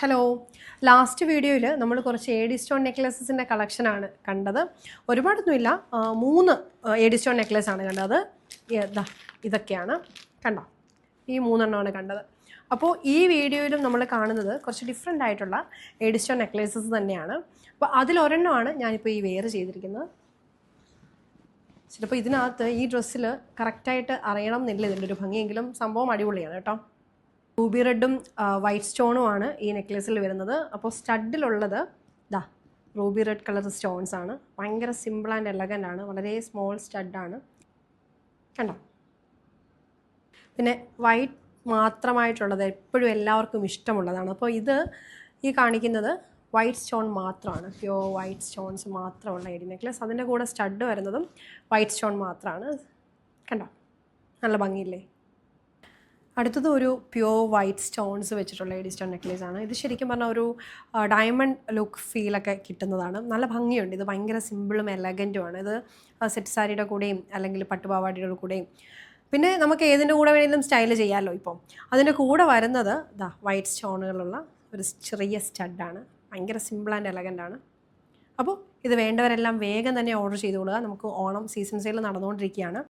Hello, last വീഡിയോയിൽ നമ്മൾ കുറച്ച് എഡി സ്റ്റോൺ നെക്ലസസിൻ്റെ കളക്ഷനാണ് കണ്ടത്. ഒരുപാടൊന്നുമില്ല, 3 എഡി സ്റ്റോൺ നെക്ലസ് ആണ് കണ്ടത്. ഇതൊക്കെയാണ് കണ്ടോ, ഈ 3 എണ്ണമാണ് കണ്ടത്. അപ്പോൾ ഈ വീഡിയോയിലും നമ്മൾ കാണുന്നത് കുറച്ച് ഡിഫറെൻ്റ് ആയിട്ടുള്ള എഡി സ്റ്റോൺ നെക്ലസസ് തന്നെയാണ്. അപ്പോൾ അതിലൊരെണ്ണമാണ് ഞാനിപ്പോൾ ഈ വെയർ ചെയ്തിരിക്കുന്നത്. ചിലപ്പോൾ ഇതിനകത്ത് ഈ ഡ്രസ്സിൽ കറക്റ്റായിട്ട് അറിയണം എന്നില്ല ഇതിൻ്റെ ഒരു ഭംഗിയെങ്കിലും സംഭവം അടിപൊളിയാണ് കേട്ടോ. റൂബി റെഡും വൈറ്റ് സ്റ്റോണുമാണ് ഈ നെക്ലേസിൽ വരുന്നത്. അപ്പോൾ സ്റ്റഡിലുള്ളത് റൂബി റെഡ് കളർ സ്റ്റോൺസ് ആണ്. ഭയങ്കര സിമ്പിൾ ആൻഡ് എലഗൻ്റ് ആണ്. വളരെ സ്മോൾ സ്റ്റഡാണ് കണ്ടോ. പിന്നെ വൈറ്റ് മാത്രമായിട്ടുള്ളത് എപ്പോഴും എല്ലാവർക്കും ഇഷ്ടമുള്ളതാണ്. അപ്പോൾ ഇത് ഈ കാണിക്കുന്നത് വൈറ്റ് സ്റ്റോൺ മാത്രമാണ്, പ്യുവർ വൈറ്റ് സ്റ്റോൺസ് മാത്രമുള്ള എഡി നെക്ലസ്. അതിൻ്റെ കൂടെ സ്റ്റഡ് വരുന്നതും വൈറ്റ് സ്റ്റോൺ മാത്രമാണ്. കണ്ടോ, നല്ല ഭംഗിയില്ലേ. അടുത്തത് ഒരു പ്യുവർ വൈറ്റ് സ്റ്റോൺസ് വെച്ചിട്ടുള്ള എഡി സ്റ്റോൺ നെക്ലേസ് ആണ്. ഇത് ശരിക്കും പറഞ്ഞാൽ ഒരു ഡയമണ്ട് ലുക്ക് ഫീലൊക്കെ കിട്ടുന്നതാണ്. നല്ല ഭംഗിയുണ്ട്. ഇത് ഭയങ്കര സിമ്പിളും എലഗൻറ്റുമാണ്. ഇത് സെറ്റ് സാരിയുടെ കൂടെയും അല്ലെങ്കിൽ പട്ടുപാവാടിയുടെ കൂടെയും പിന്നെ നമുക്ക് ഏതിൻ്റെ കൂടെ വേണമെങ്കിലും സ്റ്റൈൽ ചെയ്യാമല്ലോ. ഇപ്പം അതിൻ്റെ കൂടെ വരുന്നത് വൈറ്റ് സ്റ്റോണുകളുള്ള ഒരു ചെറിയ സ്റ്റഡാണ്. ഭയങ്കര സിമ്പിൾ ആൻഡ് എലഗൻ്റാണ്. അപ്പോൾ ഇത് വേണ്ടവരെല്ലാം വേഗം തന്നെ ഓർഡർ ചെയ്തുകൊള്ളുക. നമുക്ക് ഓണം സീസൺ സെയിൽ നടന്നുകൊണ്ടിരിക്കുകയാണ്.